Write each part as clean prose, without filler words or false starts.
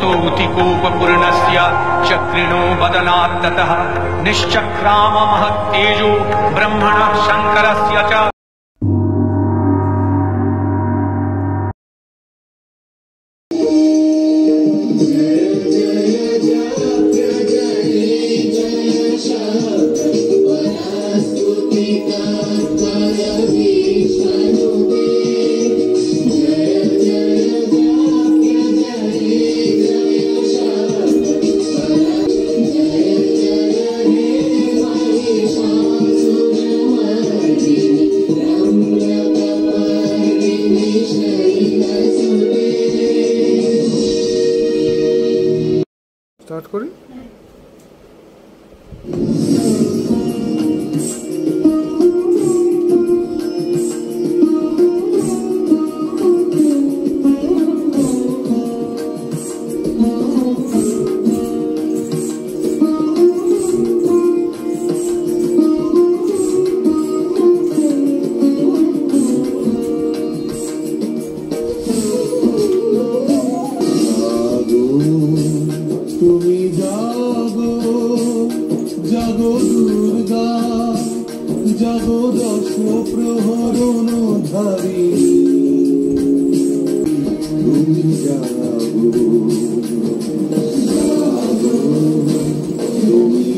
स्तौतिकोपपूर्णस्य चक्रिणो वदनात् ततः निश्चक्राम महत्तेजो ब्रह्मणः शङ्करस्य च। স্টার্ট করি। তুমি জাগো জাগো দুর্গা জাগো দশ প্রহরণ ধারী তুমি জাগো তুমি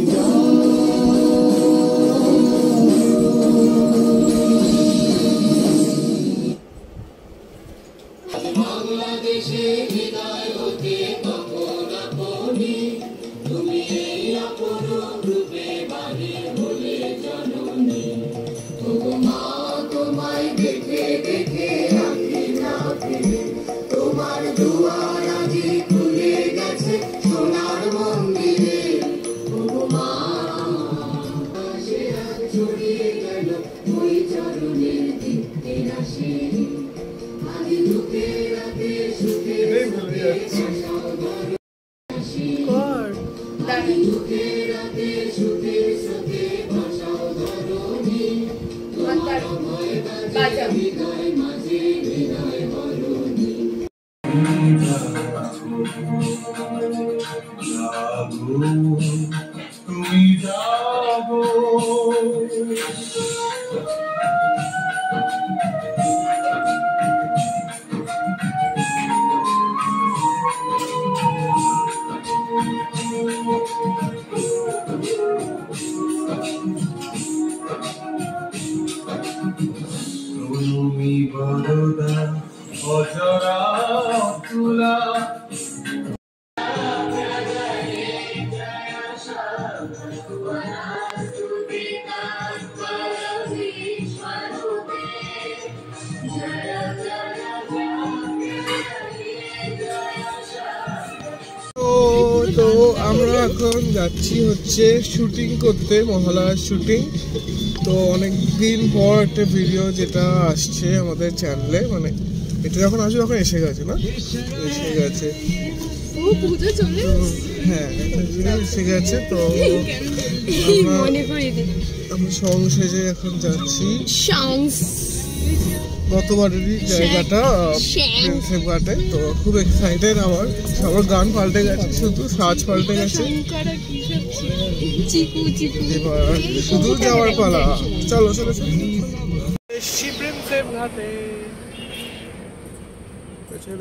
বাংলাদেশে হৃদয় হতে কখন আপনি তুমি এই অপরূপ রূপে বাহির হলে জননী। ওগো মা তোমায় দেখে দেখে আঁখি না ফেলে তোমার দুয়ার আজি খুলে গেছে সোনার মন্দিরে। ওগো মা সে আজ ছড়িয়ে গেল ওই চরণের দিকে আসে আদি দুঃখে রাতে সুখে তুমি যাবো তুমি বরদা অজরা তুলা তো আমরা এখন যাচ্ছি হচ্ছে শুটিং করতে, মহালয়ার শুটিং। তো অনেক দিন পর একটা ভিডিও যেটা আসছে আমাদের চ্যানেলে, মানে এটা যখন আসবে তখন এসে গেছে না, এসে গেছে হ্যাঁ এসে গেছে। তো আমরা সং সেজে এখন যাচ্ছি গতবারেরই জায়গাটা প্রিন্সেপ ঘাটে। তো খুব এক্সাইটেড আমার, সবার গান পাল্টে গেছে, শুধু সাজ পাল্টে গেছে, এবার শুধু যাওয়ার পালা। চলো চলো এসছি প্রিন্সেপ ঘাটে,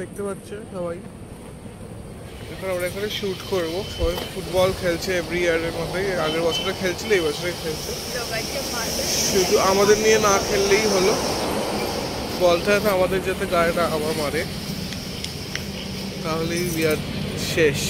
দেখতে পাচ্ছ সবাই। এখন আমরা এখানে শুট করবো, সবাই ফুটবল খেলছে এভরি ইয়ারের মতোই, আগের বছরে খেলছিল এই বছরে খেলছে, শুধু আমাদের নিয়ে না খেললেই হলো, বলতে হয় আমাদের যাতে গায়েটা আবার মারে, তাহলেই বিয়ার শেষ।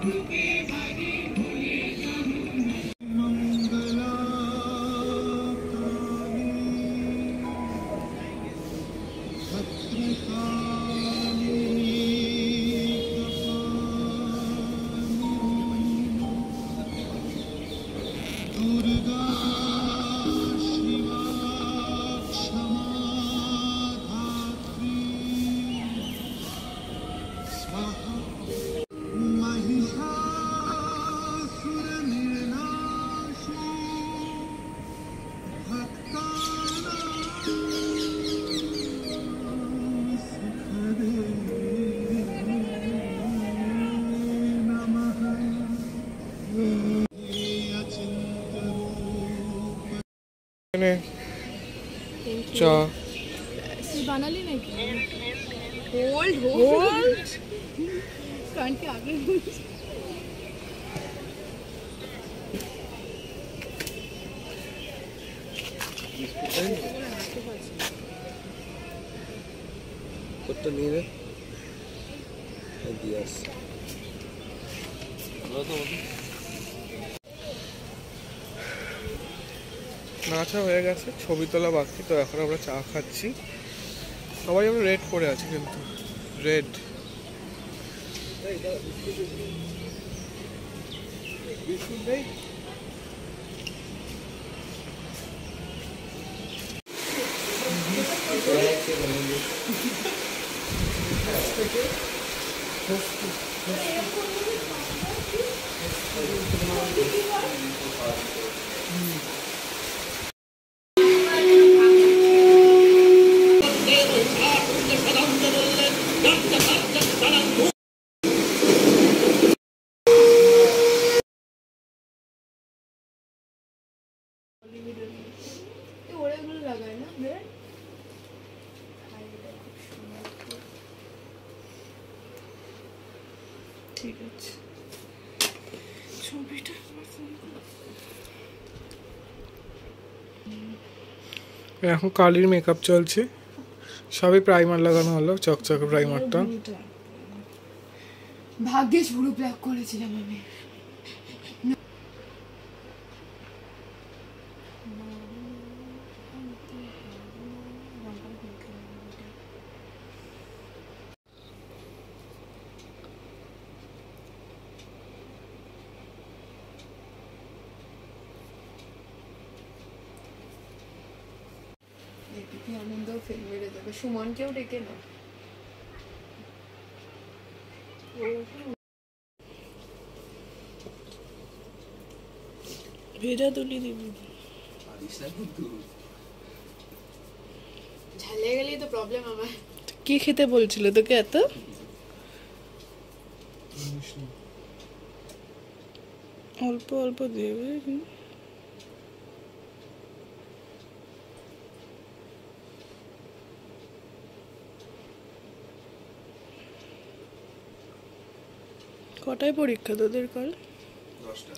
चा बनाली नहीं होल्ड होल्ड कान के आगे কত নিয়ে দিয়াস নাচা হয়ে গেছে, ছবি তোলা বাকি। তো এখন আমরা চা খাচ্ছি, সবাই আমরা রেড পরে আছি, কিন্তু রেড ঠিক আছে। ছবিটা এখন কালির মেকআপ চলছে, সবই প্রাইমার লাগানো হলো, চকচকে প্রাইমারটা। ভাগ্যেশ পুরো ব্ল্যাক করেছিলাম আমি। আনন্দ ফিল্ম বেড়ে যাবে, সুমনকেও ডেকে না। ভেজা তুলি দিবি, ঝালে গেলেই তো প্রবলেম আমার। কি খেতে বলছিল তোকে এত? অল্প অল্প দেবে। কটায় পরীক্ষা তোদের কাল? 10টা।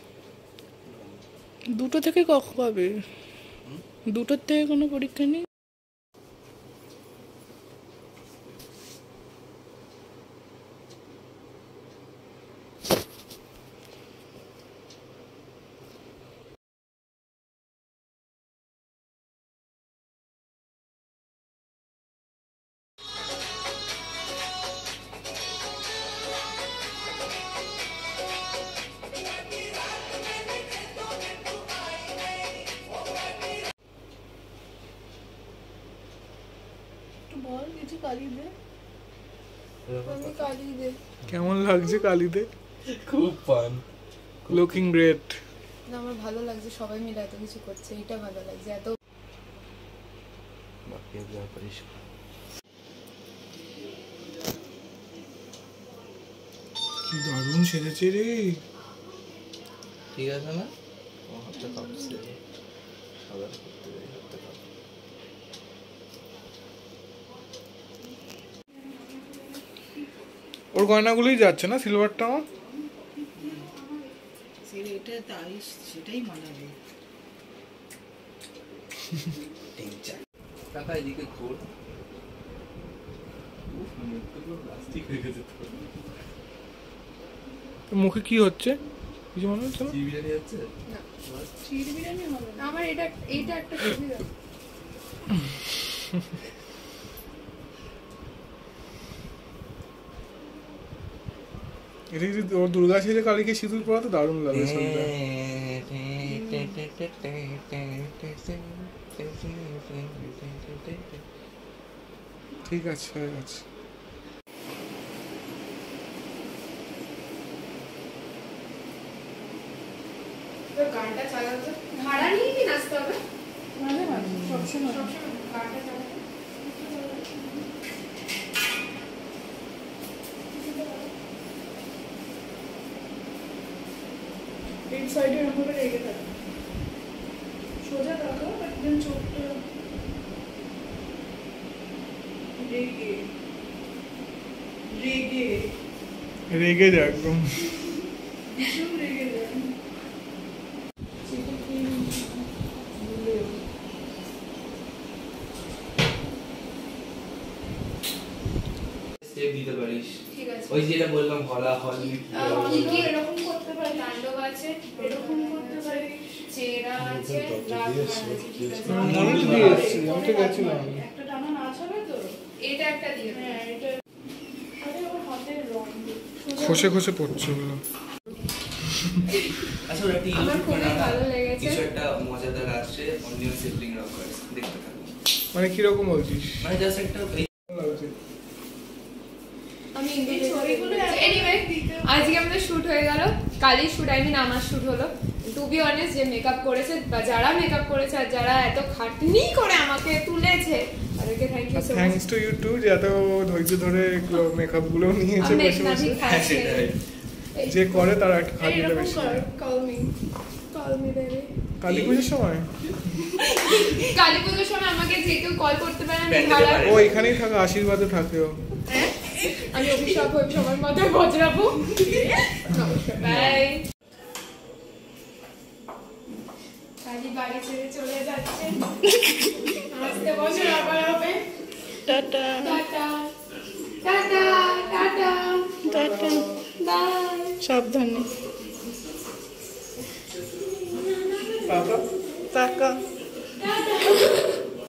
2টো থেকে কবে? 2টোর থেকে কোনো পরীক্ষা নেই? কেমন লাগছে কালিতে? খুব ফান, লুকিং গ্রেট। না আমার ভালো লাগছে, সবাই মিলে এত কিছু করছে, এটা ভালো লাগছে। এত বাকি যা পরিষ্কার। কি দারুণ সেজেছে রে। ঠিক আছে না? ও হাতটা কাঁপছে, সাদা করতে যাই, হাতটা কাঁপছে। ওর গয়নাগুলোই যাচ্ছে না, সিলভারটা আমার। এটা তাই, সেটাই মানাবে। টাকা এদিকে খোল। প্লাস্টিক হয়ে গেছে তো। মুখে কি হচ্ছে কিছু মনে হচ্ছে না? চিড় বিরিয়ানি হচ্ছে? চিড় বিরিয়ানি হবে না। আমার এইটা একটা সুবিধা। এটা যদি ওর দুর্গা ছেলে কালীকে সিঁদুর পরাতো দারুণ লাগবে ছবিটা। ঠিক আছে হয়ে গেছে। গানটা চালাতো ভাড়া নিয়ে কি নাচতে হবে? মাঝে মাঝে সবসময় সবসময় গানটা চালাতো। এই সাইডে এরকম রেখে থাকে সোজা থাকো একদম চোখটা রেগে রেগে রেগে যা একদম। ভীষণ রেগে যায়। সেটা কি ভুলে স্টেপ দিতে পারিস। ঠিক আছে। ওই যেটা বললাম হলা হলি কি কি এরকম করতে পারি? তাণ্ডব আছে, এরকম করতে পারি, চেরা আছে, রাগ আছে, ঠিক আছে। আমি তো দিয়ে এসছি, আমি তো গেছিলাম। একটা টানা নাচ হবে তো? এটা একটা দিয়ে দাও। হ্যাঁ এটা আরে ওর হাতের রং খসে খসে পড়ছে ওগুলো। আচ্ছা ওরা একটা আমার ইউটিউব খুবই বানাবে ভালো লেগেছে। কিছু একটা মজাদার আসছে অনিয়ন সিবলিং রকার্স দেখতে থাকো মানে কিরকম বলছিস? মানে জাস্ট একটা লাগছে। আমি এই ছবিগুলো এনিওয়ে আজকে আমাদের শুট হয়ে গেল। কালই শুট, আই মিন আমার শুট হলো। টু বি অনেস্ট, যে মেকআপ করেছে বা যারা মেকআপ করেছে আর যারা এত খাটনি করে আমাকে তুলেছে তাদেরকে thank you so much. Thanks to you too যে এত ধৈর্য ধরে মেকআপ গুলো নিয়েছে আমি বসে বসে। সেটাই যে করে তার একটু খাটিটা এইরকম বেশি। Call me baby. কালী পুজোর সময় কালী পুজোর সময় আমাকে যে কেউ কল করতে পারে, আমি প্যান্ডেলে ভাড়া পারে। ও এখানেই থাকা, আশীর্বাদে থাকে ও। আমি অভিশাপ হয়ে সবার মাথায় বজরাবো। নমস্কার, বাই। কালী বাড়ি ছেড়ে চলে যাচ্ছে। আসতে বছর আবার হবে। Tata tata tata tata tata bye. সাবধানে টাকা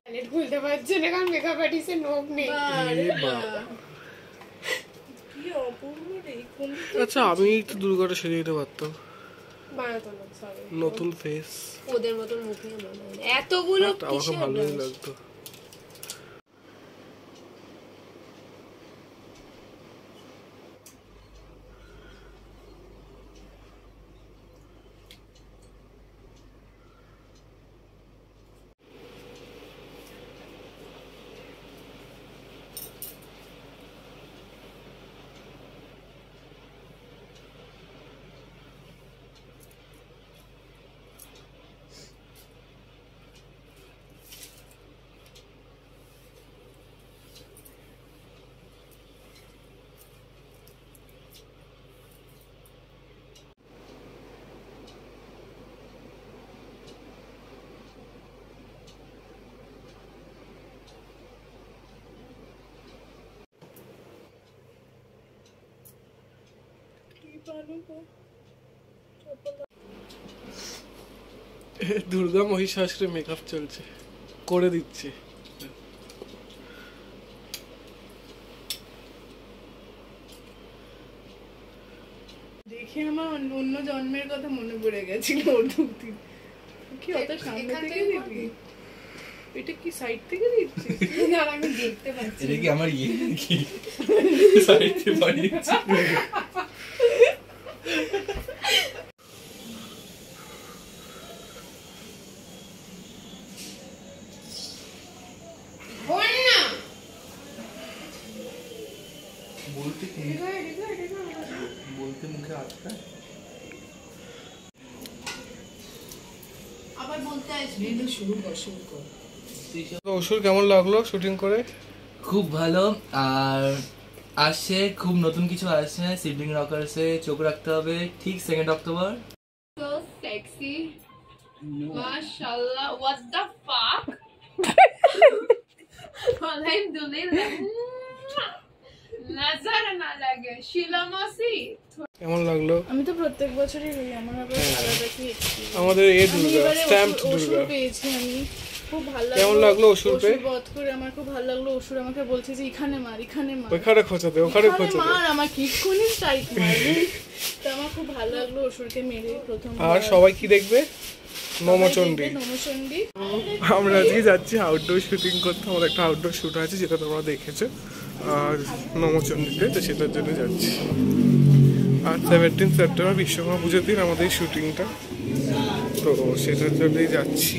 প্যালেট খুলতে পারছে না কারণ মেকআপ আর্টিস্টের নোখ নেই। কি অপূর্ব রে কোন আচ্ছা আমি তো দুর্গাটা সেরে দিতে পারতাম। বানাতো না, সরি। নতুন ফেস ওদের মতন মুখে বানায় না। এতগুলো আমাকে কিসের ভালোই dance? লাগতো। দুর্গা মহিষাসুরের মেকআপ চলছে, করে দিচ্ছে। দেখে আমার অন্য জন্মের কথা মনে পড়ে গেছিল ওর ঢুকতি কি অত সামনে এখান থেকে থেকে দিবি এটা কি সাইড থেকে দিচ্ছিস না, আমি দেখতে পাচ্ছি। এটা কি আমার ইয়ে নাকি সাইডে বাড়িয়েছি বল না। বলতে বলতে মুখে আটকায় আবার বলতে আসবি না শুরু কর অসুর কেমন লাগলো শুটিং করে? খুব ভালো। আর আসছে খুব নতুন কিছু আসছে সিবলিং রকার্সে, চোখ রাখতে হবে। ঠিক 2 October. So sexy. Mashallah. What the fuck? Alhamdulillah. নজর না লাগে শিলা মাসি। কেমন লাগলো? আমি তো প্রত্যেক বছরই হই, আমার আবার আলাদা কি experience। আমাদের এই আমি দুর্গা এবারে স্ট্যাম্পড অসুর দুর্গা পেয়েছি আমি, খুব ভালো লাগলো। কেমন লাগলো অসুর পেয়ে? বধ করে আমার খুব ভালো লাগলো। অসুর আমাকে বলছে যে এখানে মার, এখানে মার, ওখানে খোঁচাতে, ওখানে এখানে খোঁচাতে। মার, আমার কিক্ষুনি স্ট্রাইক মারবে। তো আমার খুব ভালো লাগলো অসুরকে মেরে প্রথম। আর সবাই কি দেখবে? নমচণ্ডী। নমচণ্ডী। আমরা আজকে যাচ্ছি আউটডোর শুটিং করতে। আমাদের একটা আউটডোর শুট আছে যেটা তোমরা দেখেছো আর নমচণ্ডীতে, তো সেটার জন্য যাচ্ছি। আর 17 সেপ্টেম্বর বিশ্বকর্মা পুজোর দিন আমাদের এই শুটিংটা, তো সেটার জন্যই যাচ্ছি।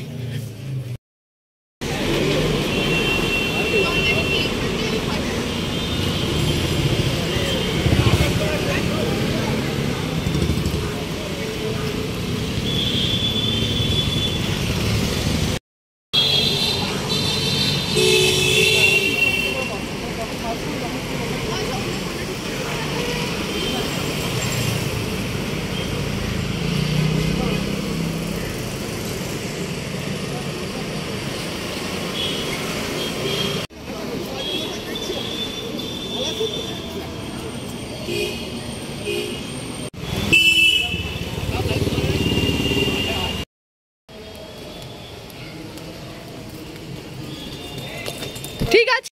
ঠিক আছে।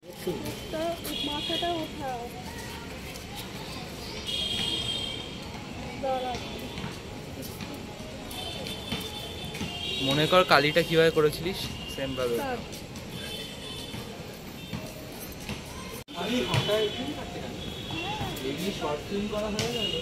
মনে কর কালিটা কিভাবে করেছিলিস সেম ভাবে। শর্ট ফিল্ম করা হয়ে গেল।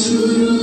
Shuru